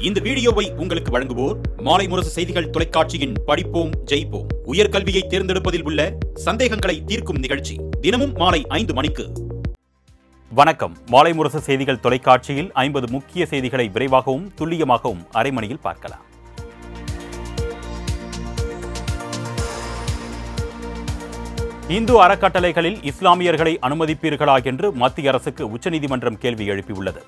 இந்த வீடியோவை உங்களுக்கு வழங்குவோர் மாலை முரசு செய்திகள் தொலைக்காட்சியின் படிப்போம் ஜெயிப்போம் உயர்கல்வியை தேர்ந்தெடுப்பதில் உள்ள சந்தேகங்களை தீர்க்கும் நிகழ்ச்சி தினமும் மாலை 5 மணிக்கு. வணக்கம். மாலை முரசு செய்திகள் தொலைக்காட்சியில் 50 முக்கிய செய்திகளை விரைவாகவும் துல்லியமாகவும் அரை மணியில் பார்க்கலாம். இந்து அறக்கட்டளைகளில் இஸ்லாமியர்களை அனுமதிப்பீர்களா என்று மத்திய அரசுக்கு உச்சநீதிமன்றம் கேள்வி எழுப்பியுள்ளது.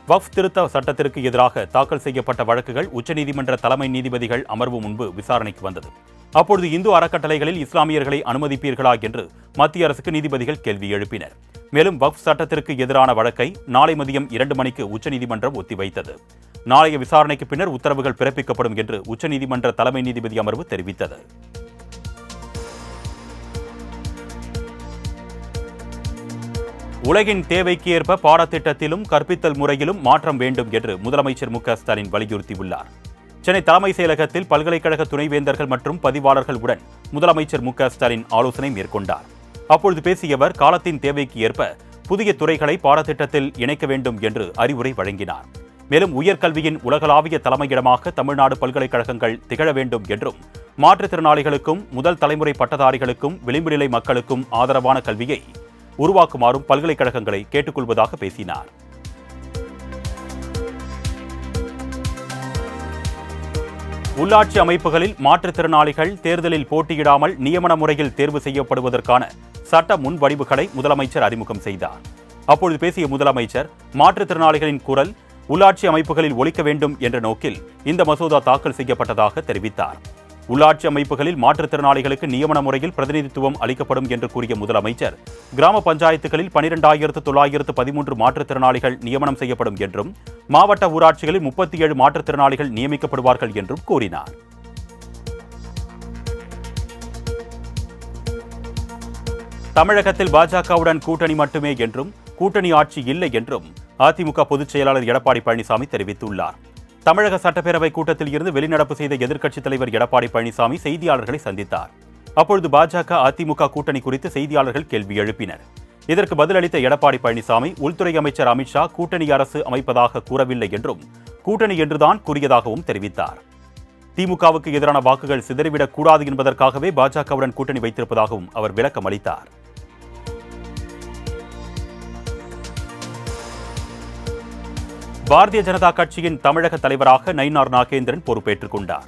வக்ஃப் திருத்த சட்டத்திற்கு எதிராக தாக்கல் செய்யப்பட்ட வழக்குகள் உச்சநீதிமன்ற தலைமை நீதிபதிகள் அமர்வு முன்பு விசாரணைக்கு வந்தது. அப்பொழுது இந்து அறக்கட்டளைகளில் இஸ்லாமியர்களை அனுமதிப்பீர்களா என்று மத்திய அரசுக்கு நீதிபதிகள் கேள்வி எழுப்பினர். மேலும் வக்ஃப் சட்டத்திற்கு எதிரான வழக்கை நாளை மதியம் 2 மணிக்கு உச்சநீதிமன்றம் ஒத்திவைத்தது. நாளைய விசாரணைக்கு பின்னர் உத்தரவுகள் பிறப்பிக்கப்படும் என்று உச்சநீதிமன்ற தலைமை நீதிபதி அமர்வு தெரிவித்தது. உலகின் தேவைக்கு ஏற்ப பாடத்திட்டத்திலும் கற்பித்தல் முறையிலும் மாற்றம் வேண்டும் என்று முதலமைச்சர் மு க ஸ்டாலின் வலியுறுத்தியுள்ளார். சென்னை தலைமைச் செயலகத்தில் பல்கலைக்கழக துணைவேந்தர்கள் மற்றும் பதிவாளர்களுடன் முதலமைச்சர் மு க ஸ்டாலின் ஆலோசனை மேற்கொண்டார். அப்பொழுது பேசிய அவர், காலத்தின் தேவைக்கு ஏற்ப புதிய துறைகளை பாடத்திட்டத்தில் இணைக்க வேண்டும் என்று அறிவுரை வழங்கினார். மேலும் உயர்கல்வியின் உலகளாவிய தலைமையிடமாக தமிழ்நாடு பல்கலைக்கழகங்கள் திகழ வேண்டும் என்றும், மாற்றுத்திறனாளிகளுக்கும் முதல் தலைமுறை பட்டதாரிகளுக்கும் விளிம்பு நிலை மக்களுக்கும் ஆதரவான கல்வியை உருவாக்குமாறும் பல்கலைக்கழகங்களை கேட்டுக்கொள்வதாக பேசினார். உள்ளாட்சி அமைப்புகளில் மாற்றுத்திறனாளிகள் தேர்தலில் போட்டியிடாமல் நியமன முறையில் தேர்வு செய்யப்படுவதற்கான சட்ட முன்வடிவுகளை முதலமைச்சர் அறிமுகம் செய்தார். அப்பொழுது பேசிய முதலமைச்சர், மாற்றுத்திறனாளிகளின் குரல் உள்ளாட்சி அமைப்புகளில் ஒலிக்க வேண்டும் என்ற நோக்கில் இந்த மசோதா தாக்கல் செய்யப்பட்டதாக தெரிவித்தார். உள்ளாட்சி அமைப்புகளில் மாற்றுத்திறனாளிகளுக்கு நியமன முறையில் பிரதிநிதித்துவம் அளிக்கப்படும் என்று கூறிய முதலமைச்சர், கிராம பஞ்சாயத்துகளில் 12,913 மாற்றுத்திறனாளிகள் நியமனம் செய்யப்படும் என்றும், மாவட்ட ஊராட்சிகளில் 37 மாற்றுத்திறனாளிகள் நியமிக்கப்படுவார்கள் என்றும் கூறினார். தமிழகத்தில் பாஜகவுடன் கூட்டணி மட்டுமே என்றும், கூட்டணி ஆட்சி இல்லை என்றும் அதிமுக பொதுச் செயலாளர் எடப்பாடி பழனிசாமி தெரிவித்துள்ளார். தமிழக சட்டப்பேரவை கூட்டத்தில் இருந்து வெளிநடப்பு செய்த எதிர்க்கட்சித் தலைவர் எடப்பாடி பழனிசாமி செய்தியாளர்களை சந்தித்தார். அப்பொழுது பாஜக அதிமுக கூட்டணி குறித்து செய்தியாளர்கள் கேள்வி எழுப்பினர். இதற்கு பதிலளித்த எடப்பாடி பழனிசாமி, உள்துறை அமைச்சர் அமித்ஷா கூட்டணி அரசு அமைப்பதாக கூறவில்லை என்றும், கூட்டணி என்றுதான் கூறியதாகவும் தெரிவித்தார். திமுகவுக்கு எதிரான வாக்குகள் சிதறிவிடக் கூடாது என்பதற்காகவே பாஜகவுடன் கூட்டணி வைத்திருப்பதாகவும் அவர் விளக்கம் அளித்தார். பாரதிய ஜனதா கட்சியின் தமிழக தலைவராக நயினார் நாகேந்திரன் பொறுப்பேற்றுக் கொண்டார்.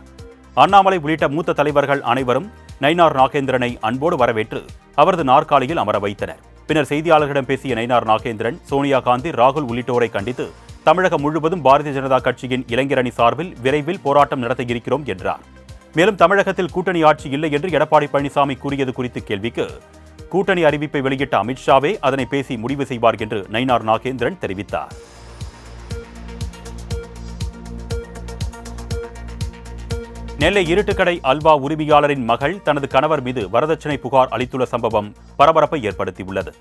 அண்ணாமலை உள்ளிட்ட மூத்த தலைவர்கள் அனைவரும் நயினார் நாகேந்திரனை அன்போடு வரவேற்று அவரது நாற்காலியில் அமர வைத்தனர். பின்னர் செய்தியாளர்களிடம் பேசிய நயினார் நாகேந்திரன், சோனியா காந்தி, ராகுல் உள்ளிட்டோரை கண்டித்து தமிழகம் முழுவதும் பாரதிய ஜனதா கட்சியின் இளைஞர் அணி சார்பில் விரைவில் போராட்டம் நடத்த இருக்கிறோம் என்றார். மேலும் தமிழகத்தில் கூட்டணி ஆட்சி இல்லை என்று எடப்பாடி பழனிசாமி கூறியது குறித்து கேள்விக்கு, கூட்டணி அறிவிப்பை வெளியிட்ட அமித்ஷாவே அதனை பேசி முடிவு செய்வார் என்று நயினார் நாகேந்திரன் தெரிவித்தார். நெல்லை இருட்டுக்கடை அல்வா உரிமையாளரின் மகள் தனது கணவர் மீது வரதட்சணை புகார் அளித்துள்ள சம்பவம் பரபரப்பை ஏற்படுத்தியுள்ளது.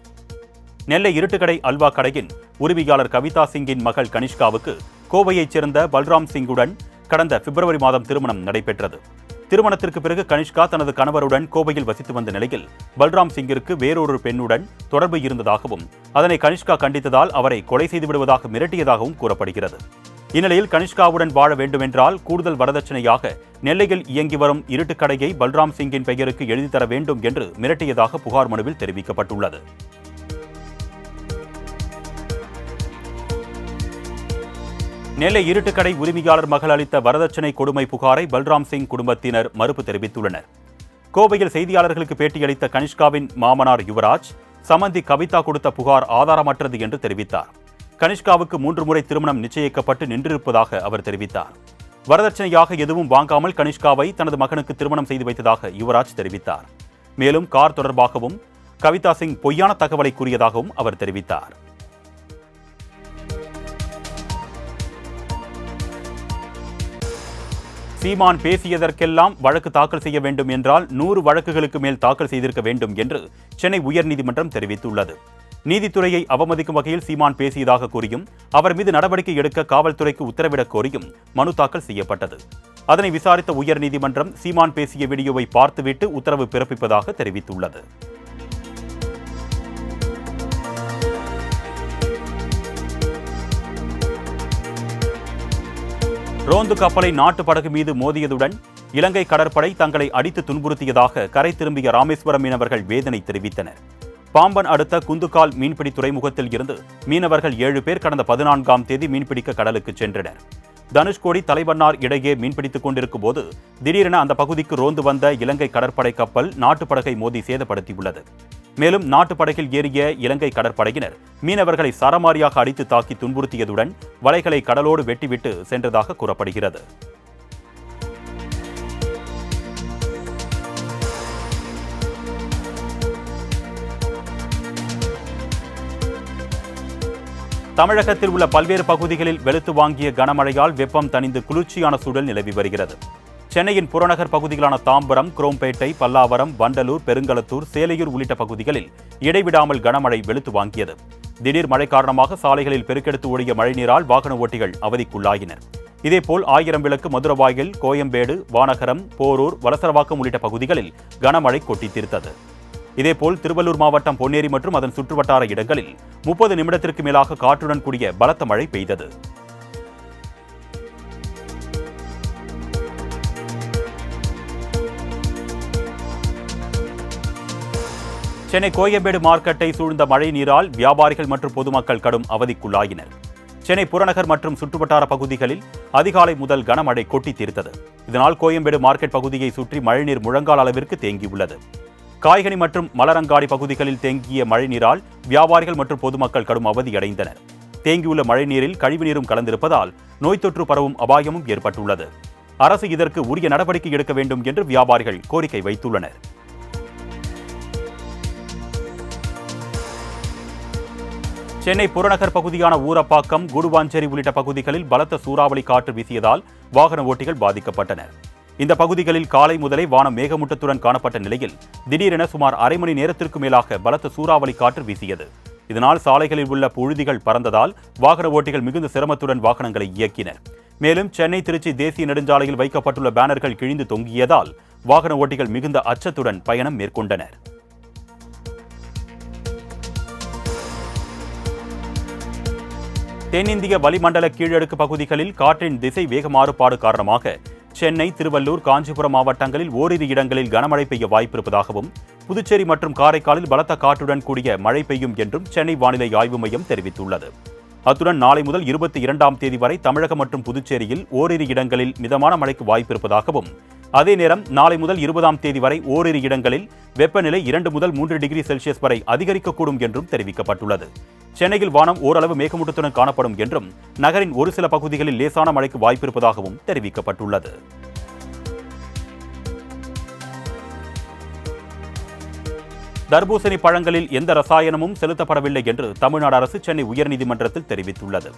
நெல்லை இருட்டுக்கடை அல்வா கடையின் உரிமையாளர் கவிதா சிங்கின் மகள் கனிஷ்காவுக்கு கோவையைச் சேர்ந்த பல்ராம் சிங்குடன் கடந்த பிப்ரவரி மாதம் திருமணம் நடைபெற்றது. திருமணத்திற்கு பிறகு கனிஷ்கா தனது கணவருடன் கோவையில் வசித்து வந்த நிலையில் பல்ராம் சிங்கிற்கு வேறொரு பெண்ணுடன் தொடர்பு இருந்ததாகவும், அதனை கனிஷ்கா கண்டித்ததால் அவரை கொலை செய்து விடுவதாக மிரட்டியதாகவும் கூறப்படுகிறது. இந்நிலையில் கனிஷ்காவுடன் வாழ வேண்டுமென்றால் கூடுதல் வரதட்சணையாக நெல்லையில் இயங்கி வரும் இருட்டுக்கடையை பல்ராம் சிங்கின் பெயருக்கு எழுதி தர வேண்டும் என்று மிரட்டியதாக புகார் மனுவில் தெரிவிக்கப்பட்டுள்ளது. நெல்லை இருட்டுக்கடை உரிமையாளர் மகள் அளித்த வரதட்சணை கொடுமை புகாரை பல்ராம் சிங் குடும்பத்தினர் மறுப்பு தெரிவித்துள்ளனர். கோவையில் செய்தியாளர்களுக்கு பேட்டியளித்த கனிஷ்காவின் மாமனார் யுவராஜ், சமந்தி கவிதா கொடுத்த புகார் ஆதாரமற்றது என்று தெரிவித்தார். கனிஷ்காவுக்கு 3 முறை திருமணம் நிச்சயிக்கப்பட்டு நின்றிருப்பதாக அவர் தெரிவித்தார். வரதட்சணையாக எதுவும் வாங்காமல் கனிஷ்காவை தனது மகனுக்கு திருமணம் செய்து வைத்ததாக யுவராஜ் தெரிவித்தார். மேலும் கார் தொடர்பாகவும் கவிதா சிங் பொய்யான தகவலை கூறியதாகவும் அவர் தெரிவித்தார். சீமான் பேசியதற்கெல்லாம் வழக்கு தாக்கல் செய்ய வேண்டும் என்றால் 100 வழக்குகளுக்கு மேல் தாக்கல் செய்திருக்க வேண்டும் என்று சென்னை உயர்நீதிமன்றம் தெரிவித்துள்ளது. நீதித்துறையை அவமதிக்கும் வகையில் சீமான் பேசியதாக கூறியும், அவர் மீது நடவடிக்கை எடுக்க காவல்துறைக்கு உத்தரவிடக் கோரியும் மனு தாக்கல் செய்யப்பட்டது. அதனை விசாரித்த உயர்நீதிமன்றம் சீமான் பேசிய வீடியோவை பார்த்துவிட்டு உத்தரவு பிறப்பிப்பதாக தெரிவித்துள்ளது. ரோந்து கப்பலை நாட்டு படகு மீது மோதியதுடன் இலங்கை கடற்படை தங்களை அடித்து துன்புறுத்தியதாக கரை திரும்பிய ராமேஸ்வரம் மீனவர்கள் வேதனை தெரிவித்தனர். பாம்பன் அடுத்த குந்துக்கால் மீன்பிடி துறைமுகத்தில் இருந்து மீனவர்கள் 7 பேர் கடந்த 14ஆம் தேதி மீன்பிடிக்க கடலுக்கு சென்றனர். தனுஷ்கோடி தலைவண்ணார் இடையே மீன்பிடித்துக் கொண்டிருக்கும் போது திடீரென அந்த பகுதிக்கு ரோந்து வந்த இலங்கை கடற்படை கப்பல் நாட்டுப்படகை மோதி சேதப்படுத்தியுள்ளது. மேலும் நாட்டுப்படகில் ஏறிய இலங்கை கடற்படையினர் மீனவர்களை சரமாரியாக அடித்து தாக்கி துன்புறுத்தியதுடன் வலைகளை கடலோடு வெட்டிவிட்டு சென்றதாக கூறப்படுகிறது. தமிழகத்தில் உள்ள பல்வேறு பகுதிகளில் வெளுத்து வாங்கிய கனமழையால் வெப்பம் தணிந்து குளிர்ச்சியான சூழல் நிலவி வருகிறது. சென்னையின் புறநகர் பகுதிகளான தாம்பரம், குரோம்பேட்டை, பல்லாவரம், வண்டலூர், பெருங்களத்தூர், சேலையூர் உள்ளிட்ட பகுதிகளில் இடைவிடாமல் கனமழை வெளுத்து வாங்கியது. திடீர் மழை காரணமாக சாலைகளில் பெருக்கெடுத்து ஓடிய மழைநீரால் வாகன ஓட்டிகள் அவதிக்குள்ளாயினர். இதேபோல் 1000 விளக்கு, மதுரவாயல், கோயம்பேடு, வானகரம், போரூர், வலசரவாக்கம் உள்ளிட்ட பகுதிகளில் கனமழை கொட்டி தீர்த்தது. இதேபோல் திருவள்ளூர் மாவட்டம் பொன்னேரி மற்றும் அதன் சுற்றுவட்டார இடங்களில் 30 நிமிடத்திற்கு மேலாக காற்றுடன் கூடிய பலத்த மழை பெய்தது. சென்னை கோயம்பேடு மார்க்கெட்டை சூழ்ந்த மழை நீரால் வியாபாரிகள் மற்றும் பொதுமக்கள் கடும் அவதிக்குள்ளாயினர். சென்னை புறநகர் மற்றும் சுற்றுவட்டார பகுதிகளில் அதிகாலை முதல் கனமழை கொட்டி தீர்த்தது. இதனால் கோயம்பேடு மார்க்கெட் பகுதியை சுற்றி மழைநீர் முழங்கால் அளவிற்கு தேங்கியுள்ளது. காய்கனி மற்றும் மலரங்காடி பகுதிகளில் தேங்கிய மழைநீரால் வியாபாரிகள் மற்றும் பொதுமக்கள் கடும் அவதியடைந்தனர். தேங்கியுள்ள மழைநீரில் கழிவுநீரும் கலந்திருப்பதால் நோய் தொற்று பரவும் அபாயமும் ஏற்பட்டுள்ளது. அரசு இதற்கு உரிய நடவடிக்கை எடுக்க வேண்டும் என்று வியாபாரிகள் கோரிக்கை வைத்துள்ளனர். சென்னை புறநகர் பகுதியான ஊரப்பாக்கம், கூடுவாஞ்சேரி உள்ளிட்ட பகுதிகளில் பலத்த சூறாவளி காற்று வீசியதால் வாகன ஓட்டிகள் பாதிக்கப்பட்டனர். இந்த பகுதிகளில் காலை முதலே வானம் மேகமூட்டத்துடன் காணப்பட்ட நிலையில் திடீரென சுமார் அரை மணி நேரத்திற்கு மேலாக பலத்த சூறாவளி காற்று வீசியது. இதனால் சாலைகளில் உள்ள புழுதிகள் பறந்ததால் வாகன ஓட்டிகள் மிகுந்த சிரமத்துடன் வாகனங்களை இயக்கினர். மேலும் சென்னை திருச்சி தேசிய நெடுஞ்சாலையில் வைக்கப்பட்டுள்ள பேனர்கள் கிழிந்து தொங்கியதால் வாகன ஓட்டிகள் மிகுந்த அச்சத்துடன் பயணம் மேற்கொண்டனர். தென்னிந்திய வளிமண்டல கீழடுக்கு பகுதிகளில் காற்றின் திசை வேக மாறுபாடு காரணமாக சென்னை, திருவள்ளூர், காஞ்சிபுரம் மாவட்டங்களில் ஓரிரு இடங்களில் கனமழை பெய்ய வாய்ப்பிருப்பதாகவும் புதுச்சேரி மற்றும் காரைக்காலில் பலத்த காற்றுடன் கூடிய மழை பெய்யும் என்றும் சென்னை வானிலை ஆய்வு மையம் தெரிவித்துள்ளது. அத்துடன் நாளை முதல் 22ஆம் தேதி வரை தமிழகம் மற்றும் புதுச்சேரியில் ஓரிரு இடங்களில் மிதமான மழைக்கு வாய்ப்பிருப்பதாகவும், அதே நேரம் நாளை முதல் 20ஆம் தேதி வரை ஓரிரு இடங்களில் வெப்பநிலை 2 முதல் 3 டிகிரி செல்சியஸ் வரை அதிகரிக்கக்கூடும் என்றும் தெரிவிக்கப்பட்டுள்ளது. சென்னையில் வானம் ஓரளவு மேகமூட்டத்துடன் காணப்படும் என்றும் நகரின் ஒரு சில பகுதிகளில் லேசான மழைக்கு வாய்ப்பிருப்பதாகவும் தெரிவிக்கப்பட்டுள்ளது. தர்பூசணி பழங்களில் எந்த ரசாயனமும் செலுத்தப்படவில்லை என்று தமிழ்நாடு அரசு சென்னை உயர்நீதிமன்றத்தில் தெரிவித்துள்ளது.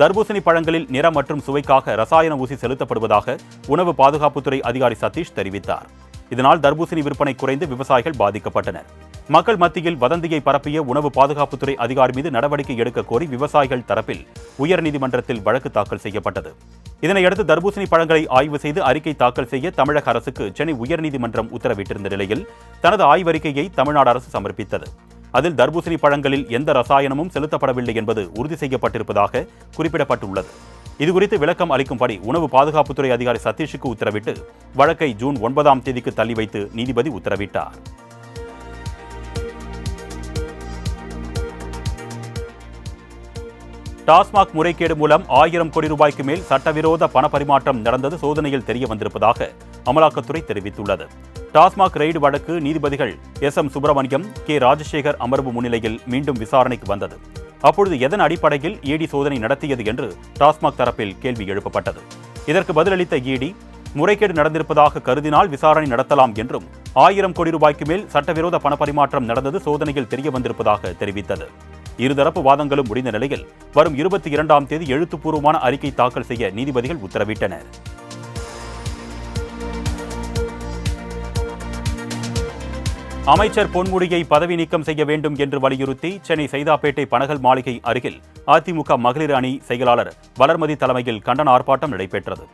தர்பூசணி பழங்களில் நிறம் மற்றும் சுவைக்காக ரசாயன ஊசி செலுத்தப்படுவதாக உணவு பாதுகாப்புத்துறை அதிகாரி சதீஷ் தெரிவித்தார். இதனால் தர்பூசணி விற்பனை குறைந்து விவசாயிகள் பாதிக்கப்பட்டனர். மக்கள் மத்தியில் வதந்தியை பரப்பிய உணவு பாதுகாப்புத்துறை அதிகாரி மீது நடவடிக்கை எடுக்க கோரி விவசாயிகள் தரப்பில் உயர்நீதிமன்றத்தில் வழக்கு தாக்கல் செய்யப்பட்டது. இதனையடுத்து தர்பூசணி பழங்களை ஆய்வு செய்து அறிக்கை தாக்கல் செய்ய தமிழக அரசுக்கு சென்னை உயர்நீதிமன்றம் உத்தரவிட்டிருந்த நிலையில் தனது ஆய்வறிக்கையை தமிழ்நாடு அரசு சமர்ப்பித்தது. அதில் தர்பூசணி பழங்களில் எந்த ரசாயனமும் செலுத்தப்படவில்லை என்பது உறுதி செய்யப்பட்டிருப்பதாக குறிப்பிடப்பட்டுள்ளது. இதுகுறித்து விளக்கம் அளிக்கும்படி உணவு பாதுகாப்புத்துறை அதிகாரி சதீஷுக்கு உத்தரவிட்டு வழக்கை ஜூன் 9ஆம் தேதிக்கு தள்ளி வைத்து நீதிபதி உத்தரவிட்டார். டாஸ்மாக் முறைகேடு மூலம் 1000 கோடி ரூபாய்க்கு மேல் சட்டவிரோத பண பரிமாற்றம் நடந்தது சோதனையில் தெரிய வந்திருப்பதாக அமலாக்கத்துறை தெரிவித்துள்ளது. டாஸ்மாக் ரெய்டு வழக்கு நீதிபதிகள் SM சுப்பிரமணியம், K ராஜசேகர் அமர்வு முன்னிலையில் மீண்டும் விசாரணைக்கு வந்தது. அப்பொழுது எதன் அடிப்படையில் ED சோதனை நடத்தியது என்று டாஸ்மாக் தரப்பில் கேள்வி எழுப்பப்பட்டது. இதற்கு பதிலளித்த ED, முறைகேடு நடந்திருப்பதாக கருதினால் விசாரணை நடத்தலாம் என்றும் 1000 கோடி ரூபாய்க்கு மேல் சட்டவிரோத பண பரிமாற்றம் நடந்தது சோதனையில் தெரிய வந்திருப்பதாக தெரிவித்தது. இருதரப்பு வாதங்களும் முடிந்த நிலையில் வரும் 22ஆம் தேதி எழுத்துப்பூர்வமான அறிக்கை தாக்கல் செய்ய நீதிபதிகள் உத்தரவிட்டனர். அமைச்சர் பொன்முடியை பதவி நீக்கம் செய்ய வேண்டும் என்று வலியுறுத்தி சென்னை சைதாப்பேட்டை பனகல் மாளிகை அருகில் அதிமுக மகளிர் அணி செயலாளர் வளர்மதி தலைமையில் கண்டன ஆர்ப்பாட்டம் நடைபெற்றது.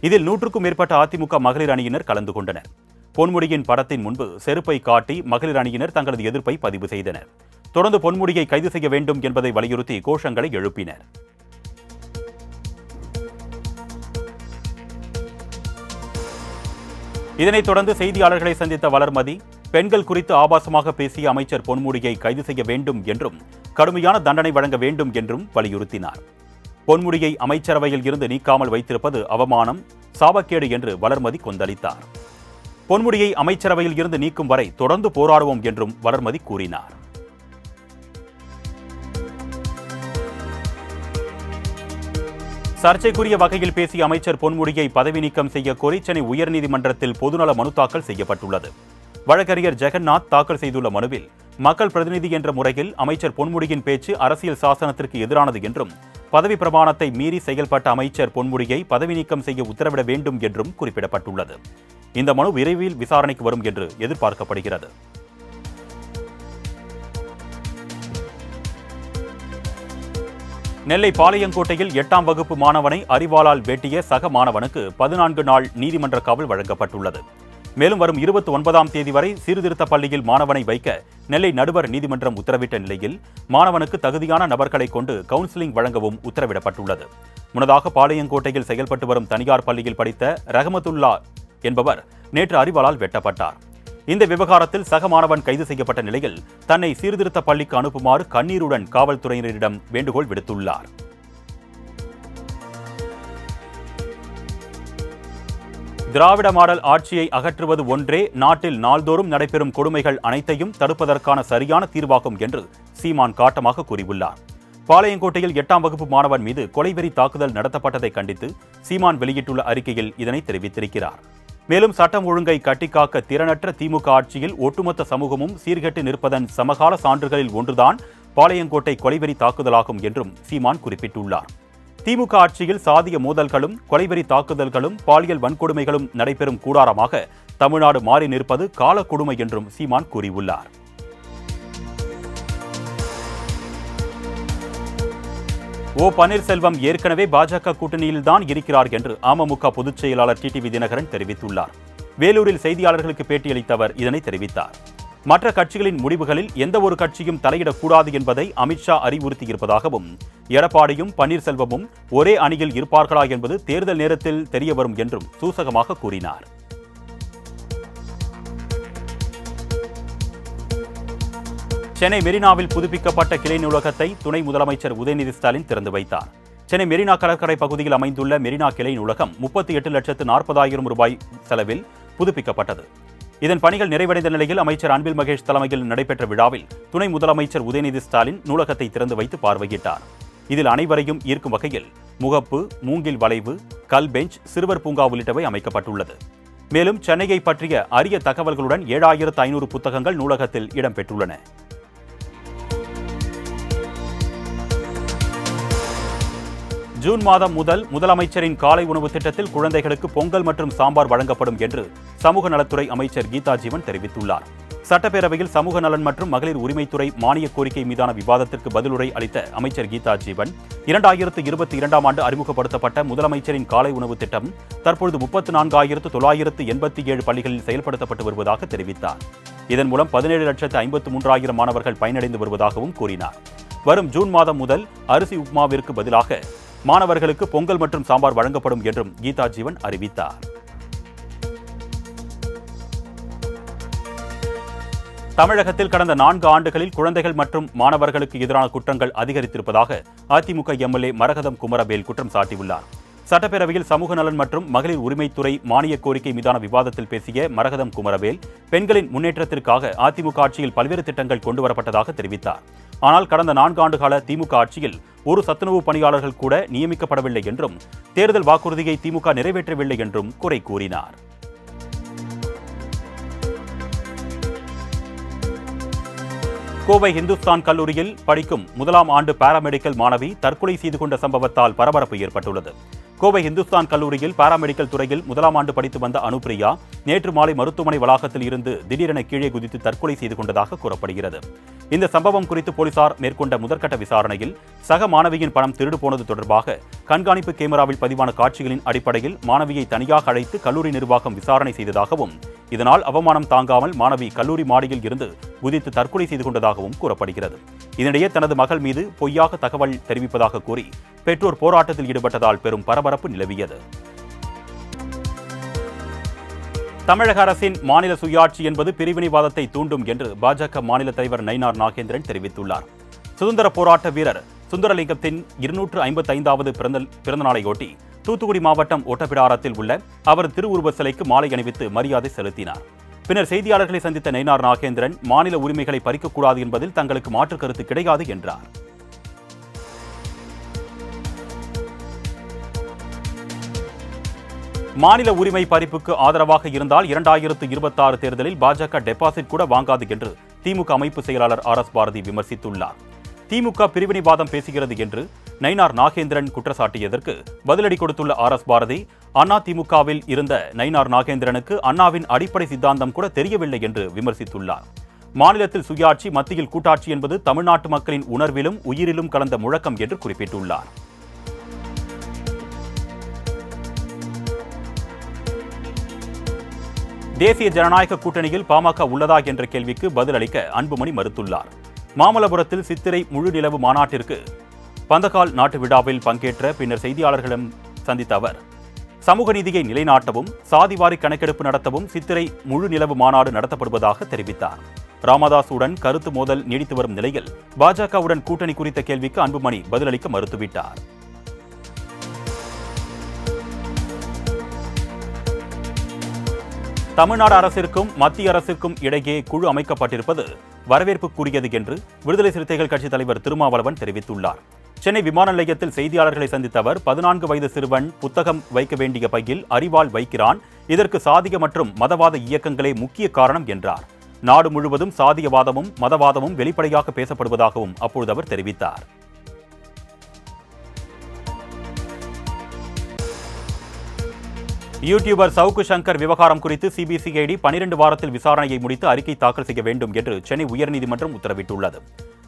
இதில் 100க்கும் மேற்பட்ட அதிமுக மகளிர் அணியினர் கலந்து கொண்டனர். பொன்முடியின் படத்தின் முன்பு செருப்பை காட்டி மகளிர் அணியினர் தங்களது எதிர்ப்பை பதிவு செய்தனர். தொடர்ந்து பொன்முடியை கைது செய்ய வேண்டும் என்பதை வலியுறுத்தி கோஷங்களை எழுப்பினர். இதனைத் தொடர்ந்து செய்தியாளர்களை சந்தித்த வளர்மதி, பெண்கள் குறித்து ஆபாசமாக பேசிய அமைச்சர் பொன்முடியை கைது செய்ய வேண்டும் என்றும் கடுமையான தண்டனை வழங்க வேண்டும் என்றும் வலியுறுத்தினார். பொன்முடியை அமைச்சரவையில் இருந்து நீக்காமல் வைத்திருப்பது அவமானம், சாபக்கேடு என்று வளர்மதி கொந்தளித்தார். பொன்முடியை அமைச்சரவையில் இருந்து நீக்கும் வரை தொடர்ந்து போராடுவோம் என்றும் வளர்மதி கூறினார். சர்ச்சைக்குரிய வகையில் பேசிய அமைச்சர் பொன்முடியை பதவி நீக்கம் செய்ய கோரி சென்னை உயர்நீதிமன்றத்தில் பொதுநல மனு தாக்கல் செய்யப்பட்டுள்ளது. வழக்கறிஞர் ஜெகநாத் தாக்கல் செய்துள்ள மனுவில், மக்கள் பிரதிநிதி என்ற முறையில் அமைச்சர் பொன்முடியின் பேச்சு அரசியல் சாசனத்திற்கு எதிரானது என்றும் பதவி பிரமாணத்தை மீறி செயல்பட்ட அமைச்சர் பொன்முடியை பதவி நீக்கம் செய்ய உத்தரவிட வேண்டும் என்றும் குறிப்பிடப்பட்டுள்ளது. இந்த மனு விரைவில் விசாரணைக்கு வரும் என்று எதிர்பார்க்கப்படுகிறது. நெல்லை பாளையங்கோட்டையில் 8ஆம் வகுப்பு மாணவனை அரிவாளால் வெட்டிய சக மாணவனுக்கு 14 நாள் நீதிமன்ற காவல் வழங்கப்பட்டுள்ளது. மேலும் வரும் 29ஆம் தேதி வரை சீர்திருத்த பள்ளியில் மாணவனை வைக்க நெல்லை நடுவர் நீதிமன்றம் உத்தரவிட்ட நிலையில் மாணவனுக்கு தகுதியான நபர்களை கொண்டு கவுன்சிலிங் வழங்கவும் உத்தரவிடப்பட்டுள்ளது. முன்னதாக பாளையங்கோட்டையில் செயல்பட்டு வரும் தனியார் பள்ளியில் படித்த ரஹமத்துல்லா என்பவர் நேற்று அரிவாளால் வெட்டப்பட்டார். இந்த விவகாரத்தில் சக மாணவன் கைது செய்யப்பட்ட நிலையில் தன்னை சீர்திருத்த பள்ளிக்கு அனுப்புமாறு கண்ணீருடன் காவல்துறையினரிடம் வேண்டுகோள் விடுத்துள்ளார். திராவிட மாடல் ஆட்சியை அகற்றுவது ஒன்றே நாட்டில் நாள்தோறும் நடைபெறும் கொடுமைகள் அனைத்தையும் தடுப்பதற்கான சரியான தீர்வாகும் என்று சீமான் காட்டமாக கூறியுள்ளார். பாளையங்கோட்டையில் 8ஆம் வகுப்பு மாணவன் மீது கொலைவெறி தாக்குதல் நடத்தப்பட்டதை கண்டித்து சீமான் வெளியிட்டுள்ள அறிக்கையில் இதனை தெரிவித்திருக்கிறார். மேலும் சட்டம் ஒழுங்கை கட்டிக்காக்க திறனற்ற திமுக ஆட்சியில் ஒட்டுமொத்த சமூகமும் சீர்கெட்டு நிற்பதன் சமகால சான்றுகளில் ஒன்றுதான் பாளையங்கோட்டை கொலைவெறி தாக்குதலாகும் என்றும் சீமான் குறிப்பிட்டுள்ளார். திமுக ஆட்சியில் சாதிய மோதல்களும் கொலைவெறி தாக்குதல்களும் பாலியல் வன்கொடுமைகளும் நடைபெறும் கூடாரமாக தமிழ்நாடு மாறி நிற்பது காலக்கொடுமை என்றும் சீமான் கூறியுள்ளார். ஓ பன்னீர்செல்வம் ஏற்கனவே பாஜக கூட்டணியில்தான் இருக்கிறார் என்று அமமுக பொதுச் செயலாளர் டிடிவி தினகரன் தெரிவித்துள்ளார். வேலூரில் செய்தியாளர்களுக்கு பேட்டியளித்த அவர் இதனை தெரிவித்தார். மற்ற கட்சிகளின் முடிவுகளில் எந்த ஒரு கட்சியும் தலையிடக்கூடாது என்பதை அமித்ஷா அறிவுறுத்தியிருப்பதாகவும், எடப்பாடியும் பன்னீர்செல்வமும் ஒரே அணியில் இருப்பார்களா என்பது தேர்தல் நேரத்தில் தெரியவரும் என்றும் சூசகமாக கூறினார். சென்னை மெரினாவில் புதுப்பிக்கப்பட்ட கிளை நூலகத்தை துணை முதலமைச்சர் உதயநிதி ஸ்டாலின் திறந்து வைத்தார். சென்னை மெரினா கடற்கரை பகுதியில் அமைந்துள்ள மெரினா கிளை நூலகம் 38,40,40,000 ரூபாய் செலவில் புதுப்பிக்கப்பட்டது. இதன் பணிகள் நிறைவடைந்த நிலையில் அமைச்சர் அன்பில் மகேஷ் தலைமையில் நடைபெற்ற விழாவில் துணை முதலமைச்சர் உதயநிதி ஸ்டாலின் நூலகத்தை திறந்து வைத்து பார்வையிட்டார். இதில் அனைவரையும் ஈர்க்கும் வகையில் முகப்பு, மூங்கில் வளைவு, கல் பெஞ்ச், சிறுவர் பூங்கா உள்ளிட்டவை அமைக்கப்பட்டுள்ளது. மேலும் சென்னையை பற்றிய அரிய தகவல்களுடன் 7,500 புத்தகங்கள் நூலகத்தில் இடம்பெற்றுள்ளன. ஜூன் மாதம் முதல் முதலமைச்சரின் காலை உணவு திட்டத்தில் குழந்தைகளுக்கு பொங்கல் மற்றும் சாம்பார் வழங்கப்படும் என்று சமூக நலத்துறை அமைச்சர் கீதா ஜீவன் தெரிவித்துள்ளார். சட்டப்பேரவையில் சமூக நலன் மற்றும் மகளிர் உரிமைத்துறை மானிய கோரிக்கை மீதான விவாதத்திற்கு பதிலுரை அளித்த அமைச்சர் கீதா ஜீவன், 2022ஆம் ஆண்டு அறிமுகப்படுத்தப்பட்ட முதலமைச்சரின் காலை உணவு திட்டம் தற்பொழுது 34,987 பள்ளிகளில் செயல்படுத்தப்பட்டு வருவதாக தெரிவித்தார். இதன் மூலம் 17,53,000 மாணவர்கள் பயனடைந்து வருவதாகவும் கூறினார். வரும் ஜூன் மாதம் முதல் அரிசி உப்மாவிற்கு பதிலாக மாணவர்களுக்கு பொங்கல் மற்றும் சாம்பார் வழங்கப்படும் என்றும் கீதா ஜீவன் அறிவித்தார். தமிழகத்தில் கடந்த 4 ஆண்டுகளில் குழந்தைகள் மற்றும் மாணவர்களுக்கு எதிரான குற்றங்கள் அதிகரித்திருப்பதாக அதிமுக எம்எல்ஏ மரகதம் குமரவேல் குற்றம் சாட்டியுள்ளார். சட்டப்பேரவையில் சமூக நலன் மற்றும் மகளிர் உரிமைத்துறை மானிய கோரிக்கை மீதான விவாதத்தில் பேசிய மரகதம் குமரவேல், பெண்களின் முன்னேற்றத்திற்காக அதிமுக ஆட்சியில் பல்வேறு திட்டங்கள் கொண்டுவரப்பட்டதாக தெரிவித்தார். ஆனால் கடந்த 4 ஆண்டுகால திமுக ஆட்சியில் ஒரு சத்துணவு பணியாளர்கள் கூட நியமிக்கப்படவில்லை என்றும், தேர்தல் வாக்குறுதியை திமுக நிறைவேற்றவில்லை என்றும் குறை கூறினார். கோவை இந்துஸ்தான் கல்லூரியில் படிக்கும் 1ஆம் ஆண்டு பாராமெடிக்கல் மாணவி தற்கொலை செய்து கொண்ட சம்பவத்தால் பரபரப்பு ஏற்பட்டுள்ளது. கோவை இந்துஸ்தான் கல்லூரியில் பாராமெடிக்கல் துறையில் 1ஆம் ஆண்டு படித்து வந்த அனுப்பிரியா நேற்று மாலை மருத்துவமனை வளாகத்தில் இருந்து திடீரென கீழே குதித்து தற்கொலை செய்து கொண்டதாக கூறப்படுகிறது. இந்த சம்பவம் குறித்து போலீசார் மேற்கொண்ட முதற்கட்ட விசாரணையில் சக மாணவியின் பணம் திருடு போனது தொடர்பாக கண்காணிப்பு கேமராவில் பதிவான காட்சிகளின் அடிப்படையில் மாணவியை தனியாக அழைத்து கல்லூரி நிர்வாகம் விசாரணை செய்ததாகவும், இதனால் அவமானம் தாங்காமல் மாணவி கல்லூரி மாடியில் இருந்து குதித்து தற்கொலை செய்து கொண்டதாகவும் கூறப்படுகிறது. இதனிடையே தனது மகள் மீது பொய்யாக தகவல் தெரிவிப்பதாக கூறி பெற்றோர் போராட்டத்தில் ஈடுபட்டதால் பெரும் பரபரப்பு நிலவியது. தமிழக அரசின் மாநில சுயாட்சி என்பது பிரிவினைவாதத்தை தூண்டும் என்று பாஜக மாநில தலைவர் நயினார் நாகேந்திரன் தெரிவித்துள்ளார். சுதந்திர போராட்ட வீரர் சுந்தரலிங்கத்தின் 255வது பிறந்தநாளையொட்டி தூத்துக்குடி மாவட்டம் ஒட்டப்பிடாரத்தில் உள்ள அவர் திருவுருவ சிலைக்கு மாலை அணிவித்து மரியாதை செலுத்தினார். பின்னர் செய்தியாளர்களை சந்தித்த நயினார் நாகேந்திரன் மாநில உரிமைகளை பறிக்கக்கூடாது என்பதில் தங்களுக்கு மாற்று கருத்து கிடையாது என்றார். மாநில உரிமை பறிப்புக்கு ஆதரவாக இருந்தால் 2026 தேர்தலில் பாஜக டெபாசிட் கூட வாங்காது என்று திமுக அமைப்பு செயலாளர் RS பாரதி விமர்சித்துள்ளார். திமுக பிரிவினைவாதம் பேசுகிறது என்று நயினார் நாகேந்திரன் குற்றச்சாட்டியதற்கு பதிலடி கொடுத்துள்ள RS பாரதி, அண்ணா திமுகவில் இருந்த நயினார் நாகேந்திரனுக்கு அண்ணாவின் அடிப்படை சித்தாந்தம் கூட தெரியவில்லை என்று விமர்சித்துள்ளார். மாநிலத்தில் சுயாட்சி, மத்தியில் கூட்டாட்சி என்பது தமிழ்நாட்டு மக்களின் உணர்விலும் உயிரிலும் கலந்த முழக்கம் என்று குறிப்பிட்டுள்ளார். தேசிய ஜனநாயக கூட்டணியில் பாமக உள்ளதா என்ற கேள்விக்கு பதிலளிக்க அன்புமணி மறுத்துள்ளார். மாமல்லபுரத்தில் சித்திரை முழு நிலவு மாநாட்டிற்கு பந்தகால் நாட்டு விழாவில் பங்கேற்ற பின்னர் செய்தியாளர்களிடம் சந்தித்த அவர், சமூக நீதியை நிலைநாட்டவும் சாதிவாரி கணக்கெடுப்பு நடத்தவும் சித்திரை முழு நிலவு மாநாடு நடத்தப்படுவதாக தெரிவித்தார். ராமதாசுடன் கருத்து மோதல் நீடித்து வரும் நிலையில் பாஜகவுடன் கூட்டணி குறித்த கேள்விக்கு அன்புமணி பதிலளிக்க மறுத்துவிட்டார். தமிழ்நாடு அரசிற்கும் மத்திய அரசிற்கும் இடையே குழு அமைக்கப்பட்டிருப்பது வரவேற்புக்குரியது என்று விடுதலை சிறுத்தைகள் கட்சித் தலைவர் திருமாவளவன் தெரிவித்துள்ளார். சென்னை விமான நிலையத்தில் செய்தியாளர்களை சந்தித்த அவர், 14 வயது சிறுவன் புத்தகம் வைக்க வேண்டிய பையில் அரிவாள் வைக்கிறான், இதற்கு சாதிய மற்றும் மதவாத இயக்கங்களே முக்கிய காரணம் என்றார். நாடு முழுவதும் சாதியவாதமும் மதவாதமும் வெளிப்படையாக பேசப்படுவதாகவும் அப்பொழுது அவர் தெரிவித்தார். யூடியூபர் சவுக்கு சங்கர் விவகாரம் குறித்து சிபிசிஐடி 12 வாரத்தில் விசாரணையை முடித்து அறிக்கை தாக்கல் செய்ய வேண்டும் என்று சென்னை உயர்நீதிமன்றம் உத்தரவிட்டுள்ளது.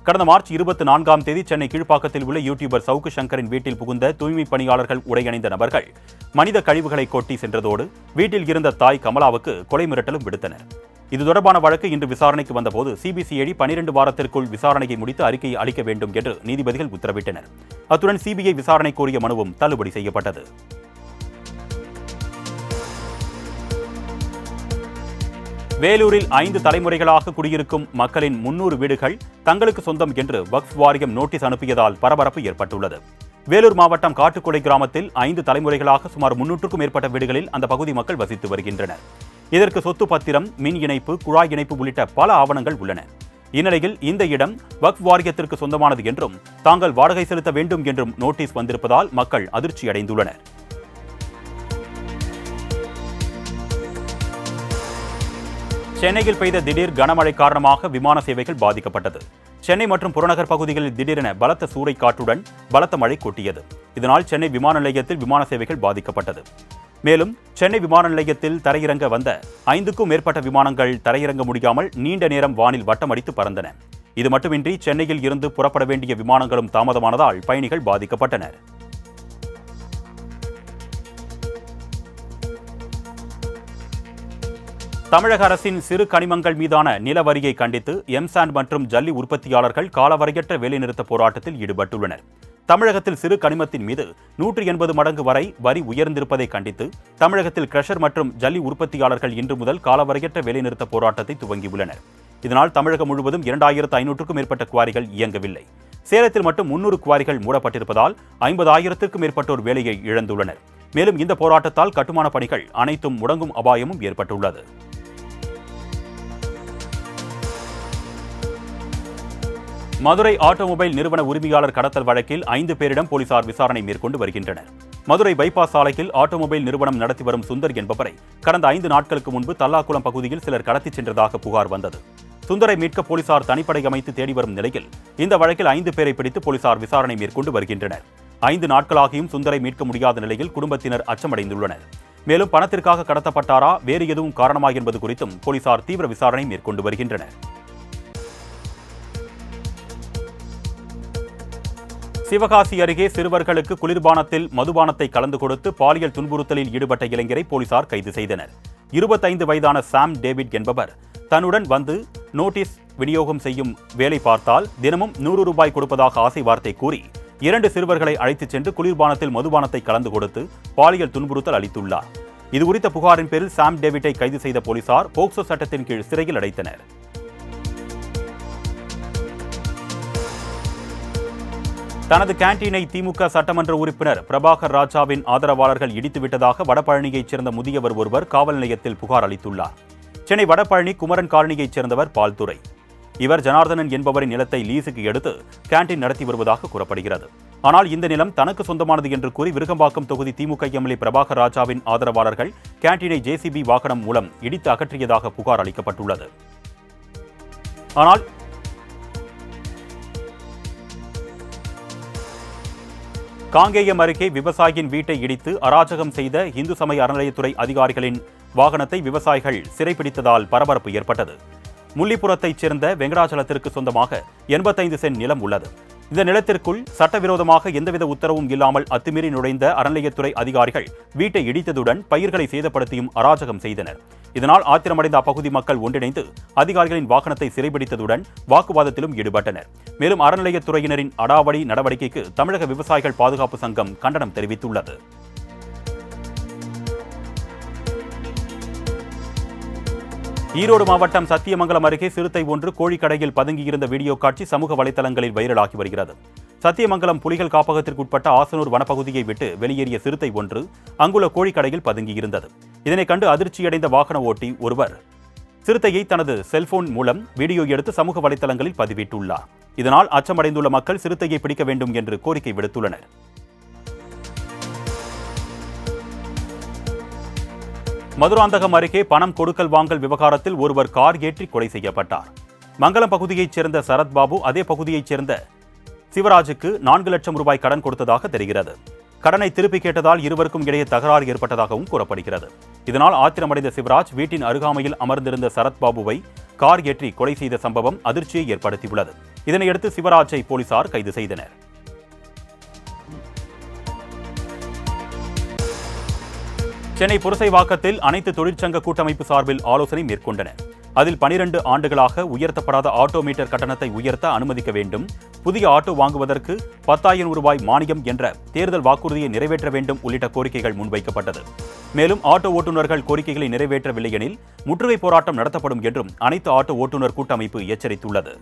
கடந்த மார்ச் 24ஆம் தேதி சென்னை கீழ்ப்பாக்கத்தில் உள்ள யூடியூபர் சவுக்கு சங்கரின் வீட்டில் புகுந்த தூய்மைப் பணியாளர்கள் உடையணிந்த நபர்கள் மனித கழிவுகளை கொட்டி சென்றதோடு வீட்டில் இருந்த தாய் கமலாவுக்கு கொலை மிரட்டலும் விடுத்தனர். இது தொடர்பான வழக்கு இன்று விசாரணைக்கு வந்தபோது சிபிசிஐடி 12 வாரத்திற்குள் விசாரணையை முடித்து அறிக்கையை அளிக்க வேண்டும் என்று நீதிபதிகள் உத்தரவிட்டனர். அத்துடன் சிபிஐ விசாரணை கோரிய மனுவும் தள்ளுபடி செய்யப்பட்டது. வேலூரில் 5 தலைமுறைகளாக குடியிருக்கும் மக்களின் 300 வீடுகள் தங்களுக்கு சொந்தம் என்று வக்ஃப் வாரியம் நோட்டீஸ் அனுப்பியதால் பரபரப்பு ஏற்பட்டுள்ளது. வேலூர் மாவட்டம் காட்டுக்குளை கிராமத்தில் 5 தலைமுறைகளாக சுமார் 300க்கும் மேற்பட்ட வீடுகளில் அந்த பகுதி மக்கள் வசித்து வருகின்றனர். இதற்கு சொத்து பத்திரம், மின் இணைப்பு, குழாய் இணைப்பு உள்ளிட்ட பல ஆவணங்கள் உள்ளன. இந்நிலையில் இந்த இடம் வக்ஃப் வாரியத்திற்கு சொந்தமானது என்றும் தாங்கள் வாடகை செலுத்த வேண்டும் என்றும் நோட்டீஸ் வந்திருப்பதால் மக்கள் அதிர்ச்சியடைந்துள்ளனர். சென்னையில் பெய்த திடீர் கனமழை காரணமாக விமான சேவைகள் பாதிக்கப்பட்டது. சென்னை மற்றும் புறநகர் பகுதிகளில் திடீரென பலத்த சூறைக்காற்றுடன் பலத்த மழை கொட்டியது. இதனால் சென்னை விமான நிலையத்தில் விமான சேவைகள் பாதிக்கப்பட்டது. மேலும் சென்னை விமான நிலையத்தில் தரையிறங்க வந்த 5க்கும் மேற்பட்ட விமானங்கள் தரையிறங்க முடியாமல் நீண்ட நேரம் வானில் வட்டமடித்து பறந்தன. இது மட்டுமின்றி சென்னையில் இருந்து புறப்பட வேண்டிய விமானங்களும் தாமதமானதால் பயணிகள் பாதிக்கப்பட்டனர். தமிழக அரசின் சிறு கனிமங்கள் மீதான நில வரியை கண்டித்து எம்சாண்ட் மற்றும் ஜல்லி உற்பத்தியாளர்கள் காலவரையற்ற வேலைநிறுத்த போராட்டத்தில் ஈடுபட்டுள்ளனர். தமிழகத்தில் சிறு கனிமத்தின் மீது 180 மடங்கு வரை வரி உயர்ந்திருப்பதை கண்டித்து தமிழகத்தில் கிரஷர் மற்றும் ஜல்லி உற்பத்தியாளர்கள் இன்று முதல் காலவரையற்ற வேலைநிறுத்த போராட்டத்தை துவங்கியுள்ளனர். இதனால் தமிழகம் முழுவதும் 2500க்கும் மேற்பட்ட குவாரிகள் இயங்கவில்லை. சேலத்தில் மட்டும் 300 குவாரிகள் மூடப்பட்டிருப்பதால் 50,000க்கும் மேற்பட்டோர் வேலையை இழந்துள்ளனர். மேலும் இந்த போராட்டத்தால் கட்டுமான பணிகள் அனைத்தும் முடங்கும் அபாயமும் ஏற்பட்டுள்ளது. மதுரை ஆட்டோமொபைல் நிறுவன உரிமையாளர் கடத்தல் வழக்கில் 5 பேரிடம் போலீசார் விசாரணை மேற்கொண்டு வருகின்றனர். மதுரை பைபாஸ் சாலையில் ஆட்டோமொபைல் நிறுவனம் நடத்தி வரும் சுந்தர் என்பவரை கடந்த 5 நாட்களுக்கு முன்பு தல்லாக்குளம் பகுதியில் சிலர் கடத்திச் சென்றதாக புகார் வந்தது. சுந்தரை மீட்க போலீசார் தனிப்படை அமைத்து தேடி வரும் நிலையில் இந்த வழக்கில் 5 பேரை பிடித்து போலீசார் விசாரணை மேற்கொண்டு வருகின்றனர். 5 நாட்களாகியும் சுந்தரை மீட்க முடியாத நிலையில் குடும்பத்தினர் அச்சமடைந்துள்ளனர். மேலும் பணத்திற்காக கடத்தப்பட்டாரா, வேறு எதுவும் காரணமா என்பது குறித்தும் போலீசார் தீவிர விசாரணை மேற்கொண்டு வருகின்றனர். சிவகாசி அருகே சிறுவர்களுக்கு குளிர்பானத்தில் மதுபானத்தை கலந்து கொடுத்து பாலியல் துன்புறுத்தலில் ஈடுபட்ட இளைஞரை போலீசார் கைது செய்தனர். 25 வயதான சாம் டேவிட் என்பவர் தன்னுடன் வந்து நோட்டீஸ் விநியோகம் செய்யும் வேலை பார்த்தால் தினமும் 100 ரூபாய் கொடுப்பதாக ஆசை வார்த்தை கூறி 2 சிறுவர்களை அழைத்துச் சென்று குளிர்பானத்தில் மதுபானத்தை கலந்து கொடுத்து பாலியல் துன்புறுத்தல் அளித்துள்ளார். இதுகுறித்த புகாரின் பேரில் சாம் டேவிட்டை கைது செய்த போலீசார் போக்சோ சட்டத்தின் கீழ் சிறையில் அடைத்தனர். தனது கேண்டீனை திமுக சட்டமன்ற உறுப்பினர் பிரபாகர் ராஜாவின் ஆதரவாளர்கள் இடித்துவிட்டதாக வடபழனியைச் சேர்ந்த முதியவர் ஒருவர் காவல் நிலையத்தில் புகார் அளித்துள்ளார். சென்னை வடபழனி குமரன் காலனியைச் சேர்ந்தவர் பால்துரை. இவர் ஜனார்தனன் என்பவரின் நிலத்தை லீஸுக்கு எடுத்து கேண்டீன் நடத்தி வருவதாக கூறப்படுகிறது. ஆனால் இந்த நிலம் தனக்கு சொந்தமானது என்று கூறி விருகம்பாக்கம் தொகுதி திமுக எம்எல்ஏ பிரபாகர் ராஜாவின் ஆதரவாளர்கள் கேண்டீனை ஜேசிபி வாகனம் மூலம் இடித்து அகற்றியதாக புகார் அளிக்கப்பட்டுள்ளது. ஆனால் காங்கேயம் அருகே விவசாயியின் வீட்டை இடித்து அராஜகம் செய்த இந்து சமய அறநிலையத்துறை அதிகாரிகளின் வாகனத்தை விவசாயிகள் சிறைப்பிடித்ததால் பரபரப்பு ஏற்பட்டது. முள்ளிப்புறத்தைச் சேர்ந்த வெங்கடாச்சலத்திற்கு சொந்தமாக 85 சென்ட் நிலம் உள்ளது. இந்த நிலத்திற்குள் சட்டவிரோதமாக எந்தவித உத்தரவும் இல்லாமல் அத்துமீறி நுழைந்த அறநிலையத்துறை அதிகாரிகள் வீட்டை இடித்ததுடன் பயிர்களை சேதப்படுத்தியும் அராஜகம் செய்தனர். இதனால் ஆத்திரமடைந்த அப்பகுதி மக்கள் ஒன்றிணைந்து அதிகாரிகளின் வாகனத்தை சிறைபிடித்ததுடன் வாக்குவாதத்திலும் ஈடுபட்டனர். மேலும் அறநிலையத்துறையினரின் அடாவடி நடவடிக்கைக்கு தமிழக விவசாயிகள் பாதுகாப்பு சங்கம் கண்டனம் தெரிவித்துள்ளது. ஈரோடு மாவட்டம் சத்தியமங்கலம் அருகே சிறுத்தை ஒன்று கோழிக்கடையில் பதுங்கியிருந்த வீடியோ காட்சி சமூக வலைதளங்களில் வைரலாகி வருகிறது. சத்தியமங்கலம் புலிகள் காப்பகத்திற்குட்பட்ட ஆசனூர் வனப்பகுதியை விட்டு வெளியேறிய சிறுத்தை ஒன்று அங்குள்ள கோழிக்கடையில் பதுங்கியிருந்தது. இதனை கண்டு அதிர்ச்சியடைந்த வாகன ஓட்டி ஒருவர் சிறுத்தையை தனது செல்போன் மூலம் வீடியோ எடுத்து சமூக வலைதளங்களில் பதிவிட்டுள்ளார். இதனால் அச்சமடைந்துள்ள மக்கள் சிறுத்தையை பிடிக்க வேண்டும் என்று கோரிக்கை விடுத்துள்ளனர். மதுராந்தகம் அருகே பணம் கொடுக்கல் வாங்கல் விவகாரத்தில் ஒருவர் கார் ஏற்றி கொலை செய்யப்பட்டார். மங்கலம் பகுதியைச் சேர்ந்த சரத்பாபு அதே பகுதியைச் சேர்ந்த சிவராஜுக்கு 4 லட்சம் ரூபாய் கடன் கொடுத்ததாக தெரிகிறது. கடனை திருப்பி கேட்டதால் இருவருக்கும் இடையே தகராறு ஏற்பட்டதாகவும் கூறப்படுகிறது. இதனால் ஆத்திரமடைந்த சிவராஜ் வீட்டின் அருகாமையில் அமர்ந்திருந்த சரத்பாபுவை கார் ஏற்றி கொலை செய்த சம்பவம் அதிர்ச்சியை ஏற்படுத்தியுள்ளது. இதனையடுத்து சிவராஜை போலீசார் கைது செய்தனர். சென்னை புரசைவாக்கத்தில் அனைத்து தொழிற்சங்க கூட்டமைப்பு சார்பில் ஆலோசனை மேற்கொண்டனர். அதில் 12 ஆண்டுகளாக உயர்த்தப்படாத ஆட்டோ மீட்டர் கட்டணத்தை உயர்த்த அனுமதிக்க வேண்டும், புதிய ஆட்டோ வாங்குவதற்கு 10,000 ரூபாய் மானியம் என்ற தேர்தல் வாக்குறுதியை நிறைவேற்ற வேண்டும் உள்ளிட்ட கோரிக்கைகள் முன்வைக்கப்பட்டது. மேலும் ஆட்டோ ஓட்டுநர்கள் கோரிக்கைகளை நிறைவேற்றவில்லை எனில் முற்றுகை போராட்டம் நடத்தப்படும் என்றும் அனைத்து ஆட்டோ ஓட்டுநர் கூட்டமைப்பு எச்சரித்துள்ளது.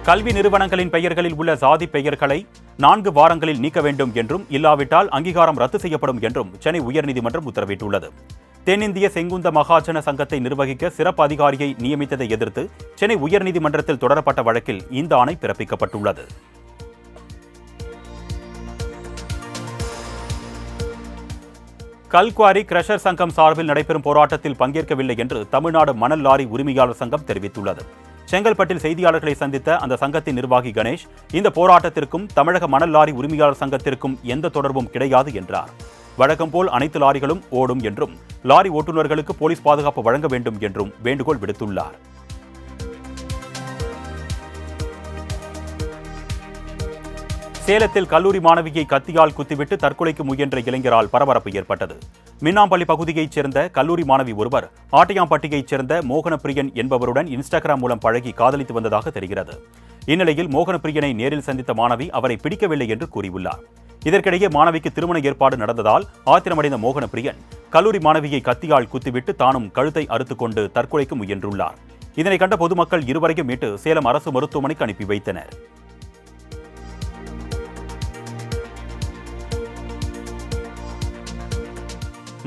கல்வி நிறுவனங்களின் பெயர்களில் உள்ள சாதி பெயர்களை 4 வாரங்களில் நீக்க வேண்டும் என்றும் இல்லாவிட்டால் அங்கீகாரம் ரத்து செய்யப்படும் என்றும் சென்னை உயர்நீதிமன்றம் உத்தரவிட்டுள்ளது. தென்னிந்திய செங்குந்த மகாஜன சங்கத்தை நிர்வகிக்க சிறப்பு அதிகாரியை நியமித்ததை எதிர்த்து சென்னை உயர்நீதிமன்றத்தில் தொடரப்பட்ட வழக்கில் இந்த ஆணை பிறப்பிக்கப்பட்டுள்ளது. கல்குவாரி கிரஷர் சங்கம் சார்பில் நடைபெறும் போராட்டத்தில் பங்கேற்கவில்லை என்று தமிழ்நாடு மணல் லாரி உரிமையாளர் சங்கம் தெரிவித்துள்ளது. செங்கல்பட்டில் செய்தியாளர்களை சந்தித்த அந்த சங்கத்தின் நிர்வாகி கணேஷ், இந்த போராட்டத்திற்கும் தமிழக மணல் லாரி உரிமையாளர் சங்கத்திற்கும் எந்த தொடர்பும் கிடையாது என்றார். வழக்கம் போல் அனைத்து லாரிகளும் ஓடும் என்றும் லாரி ஓட்டுநர்களுக்கு போலீஸ் பாதுகாப்பு வழங்க வேண்டும் என்றும் வேண்டுகோள் விடுத்துள்ளார். சேலத்தில் கல்லூரி மாணவியை கத்தியால் குத்திவிட்டு தற்கொலைக்கு முயன்ற இளைஞரால் பரபரப்பு ஏற்பட்டது. மின்னாம்பள்ளி பகுதியைச் சேர்ந்த கல்லூரி மாணவி ஒருவர் ஆட்டையாம்பட்டியைச் சேர்ந்த மோகனப்பிரியன் என்பவருடன் இன்ஸ்டாகிராம் மூலம் பழகி காதலித்து வந்ததாக தெரிகிறது. இந்நிலையில் மோகனப்பிரியனை நேரில் சந்தித்த மாணவி அவரை பிடிக்கவில்லை என்று கூறியுள்ளார். இதற்கிடையே மாணவிக்கு திருமண ஏற்பாடு நடந்ததால் ஆத்திரமடைந்த மோகனப்பிரியன் கல்லூரி மாணவியை கத்தியால் குத்திவிட்டு தானும் கழுத்தை அறுத்துக்கொண்டு தற்கொலைக்கு முயன்றுள்ளார். இதனை கண்ட பொதுமக்கள் இருவரையும் மீட்டு சேலம் அரசு மருத்துவமனைக்கு அனுப்பி வைத்தனர்.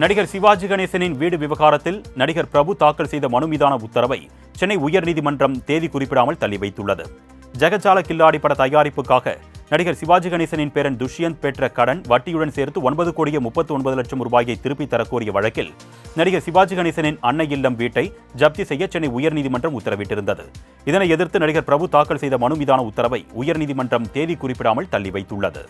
நடிகர் சிவாஜி கணேசனின் வீடு விவகாரத்தில் நடிகர் பிரபு தாக்கல் செய்த மனு மீதான உத்தரவை சென்னை உயர்நீதிமன்றம் தேதி குறிப்பிடாமல் தள்ளி வைத்துள்ளது. ஜெகஜால கில்லாடி பட தயாரிப்புக்காக நடிகர் சிவாஜி கணேசனின் பேரன் துஷ்யந்த் பெற்ற கடன் வட்டியுடன் சேர்த்து 9,39,00,000 ரூபாயை திருப்பித் தரக்கோரிய வழக்கில் நடிகர் சிவாஜி கணேசனின் அன்னை இல்லம் வீட்டை ஜப்தி செய்ய சென்னை உயர்நீதிமன்றம் உத்தரவிட்டிருந்தது. இதனை எதிர்த்து நடிகர் பிரபு தாக்கல் செய்த மனு மீதான உத்தரவை உயர்நீதிமன்றம் தேதி குறிப்பிடாமல் தள்ளி வைத்துள்ளது.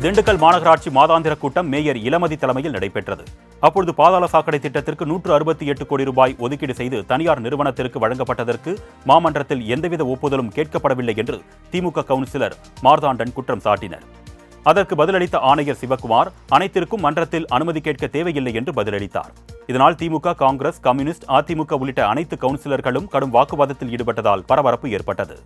திண்டுக்கல் மாநகராட்சி மாதாந்திர கூட்டம் மேயர் இளமதி தலைமையில் நடைபெற்றது. அப்பொழுது பாதாள சாக்கடை திட்டத்திற்கு 168 கோடி ரூபாய் ஒதுக்கீடு செய்து தனியார் நிறுவனத்திற்கு வழங்கப்பட்டதற்கு மாமன்றத்தில் எந்தவித ஒப்புதலும் கேட்கப்படவில்லை என்று திமுக கவுன்சிலர் மார்தாண்டன் குற்றம் சாட்டினர். அதற்கு பதிலளித்த ஆணையர் சிவக்குமார் அனைத்திற்கும் மன்றத்தில் அனுமதி கேட்க தேவையில்லை என்று பதிலளித்தார். இதனால் திமுக, காங்கிரஸ், கம்யூனிஸ்ட், அதிமுக உள்ளிட்ட அனைத்து கவுன்சிலர்களும் கடும் வாக்குவாதத்தில் ஈடுபட்டதால் பரபரப்பு ஏற்பட்டது.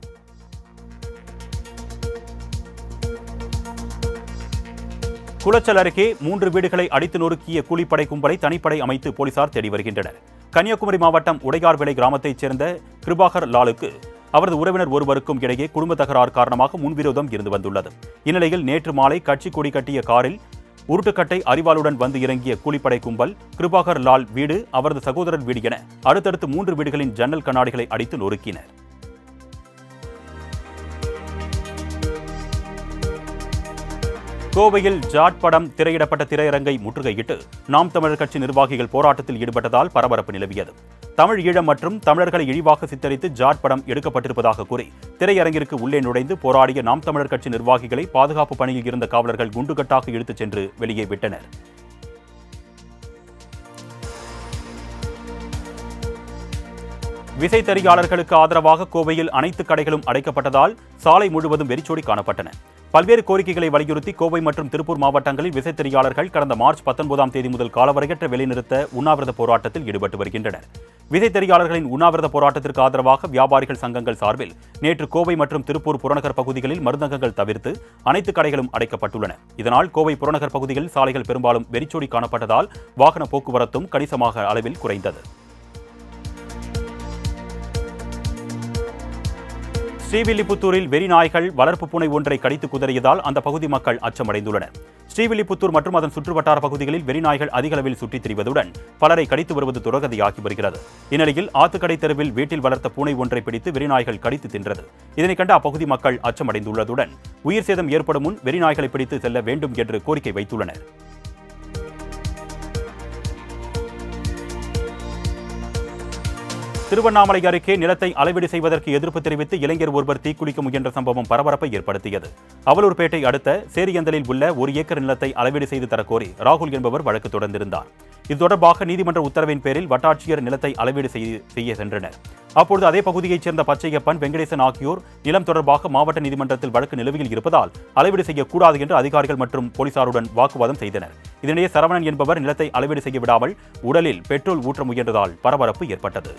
குளச்சல் அருகே 3 வீடுகளை அடித்து நொறுக்கிய கூலிப்படை கும்பலை தனிப்படை அமைத்து போலீசார் தேடி வருகின்றனர். கன்னியாகுமரி மாவட்டம் உடையார்விளை கிராமத்தைச் சேர்ந்த கிருபாகர் லாலுக்கு அவரது உறவினர் ஒருவருக்கும் இடையே குடும்ப தகராறு காரணமாக முன்விரோதம் இருந்து வந்துள்ளது. இந்நிலையில் நேற்று மாலை கட்சி கொடி கட்டிய காரில் உருட்டுக்கட்டை அரிவாளுடன் வந்து இறங்கிய கூலிப்படை கும்பல் கிருபாகர் லால் வீடு, அவரது சகோதரர் வீடு என அடுத்தடுத்து 3 வீடுகளின் ஜன்னல் கண்ணாடிகளை அடித்து நொறுக்கினர். கோவையில் ஜாட் படம் திரையிடப்பட்ட திரையரங்கை முற்றுகையிட்டு நாம் தமிழர் கட்சி நிர்வாகிகள் போராட்டத்தில் ஈடுபட்டதால் பரபரப்பு நிலவியது. தமிழ், ஈழம் மற்றும் தமிழர்களை இழிவாக சித்தரித்து ஜாட் படம் எடுக்கப்பட்டிருப்பதாக கூறி திரையரங்கிற்கு உள்ளே நுழைந்து போராடிய நாம் தமிழர் கட்சி நிர்வாகிகளை பாதுகாப்பு பணியில் இருந்த காவலர்கள் குண்டுகட்டாக இழுத்துச் சென்று வெளியே விட்டனர். விசைத்தறியாளர்களுக்கு ஆதரவாக கோவையில் அனைத்து கடைகளும் அடைக்கப்பட்டதால் சாலை முழுவதும் வெறிச்சோடி காணப்பட்டன. பல்வேறு கோரிக்கைகளை வலியுறுத்தி கோவை மற்றும் திருப்பூர் மாவட்டங்களில் விசைத்தறியாளர்கள் கடந்த மார்ச் 19ஆம் தேதி முதல் காலவரையற்ற வேலைநிறுத்த உண்ணாவிரத போராட்டத்தில் ஈடுபட்டு வருகின்றனர். விசைத்தறியாளர்களின் உண்ணாவிரத போராட்டத்திற்கு ஆதரவாக வியாபாரிகள் சங்கங்கள் சார்பில் நேற்று கோவை மற்றும் திருப்பூர் புறநகர் பகுதிகளில் மருந்தகங்கள் தவிர்த்து அனைத்து கடைகளும் அடைக்கப்பட்டுள்ளன. இதனால் கோவை புறநகர் பகுதிகளில் சாலைகள் பெரும்பாலும் வெறிச்சோடி காணப்பட்டதால் வாகன போக்குவரத்தும் கணிசமாக அளவில் குறைந்தது. ஸ்ரீவில்லிபுத்தூரில் வெறிநாய்கள் வளர்ப்பு பூனை ஒன்றை கடித்து குதறியதால் அந்த பகுதி மக்கள் அச்சமடைந்துள்ளனர். ஸ்ரீவில்லிபுத்தூர் மற்றும் அதன் சுற்றுவட்டார பகுதிகளில் வெறிநாய்கள் அதிக அளவில் சுற்றித் திரிவதுடன் பலரை கடித்து வருவது தொடர்கதையாகி வருகிறது. இந்நிலையில் ஆத்துக்கடை தெருவில் வீட்டில் வளர்த்த பூனை ஒன்றை பிடித்து வெறிநாய்கள் கடித்து தின்றது. இதனை கண்டு அப்பகுதி மக்கள் அச்சமடைந்துள்ளதுடன் உயிர் சேதம் ஏற்படும் முன் வெறிநாய்களை பிடித்து செல்ல வேண்டும் என்று கோரிக்கை வைத்துள்ளனர். திருவண்ணாமலை அருகே நிலத்தை அளவீடு செய்வதற்கு எதிர்ப்பு தெரிவித்து இளைஞர் ஒருவர் தீக்குளிக்க முயன்ற சம்பவம் பரபரப்பை ஏற்படுத்தியது. அவலூர்பேட்டை அடுத்த சேரியந்தலில் உள்ள 1 ஏக்கர் நிலத்தை அளவீடு செய்து தரக்கோரி ராகுல் என்பவர் வழக்கு தொடர்ந்திருந்தார். இது தொடர்பாக நீதிமன்ற உத்தரவின் பேரில் வட்டாட்சியர் நிலத்தை அளவீடு செய்ய சென்றனர். அப்பொழுது அதே பகுதியைச் சேர்ந்த பச்சையப்பன், வெங்கடேசன் ஆகியோர் நிலம் தொடர்பாக மாவட்ட நீதிமன்றத்தில் வழக்கு நிலுவையில் இருப்பதால் அளவீடு செய்யக்கூடாது என்று அதிகாரிகள் மற்றும் போலீசாருடன் வாக்குவாதம் செய்தனர். இதனிடையே சரவணன் என்பவர் நிலத்தை அளவீடு செய்ய விடாமல் உடலில் பெட்ரோல் ஊற்ற முயன்றதால் பரபரப்பு ஏற்பட்டது.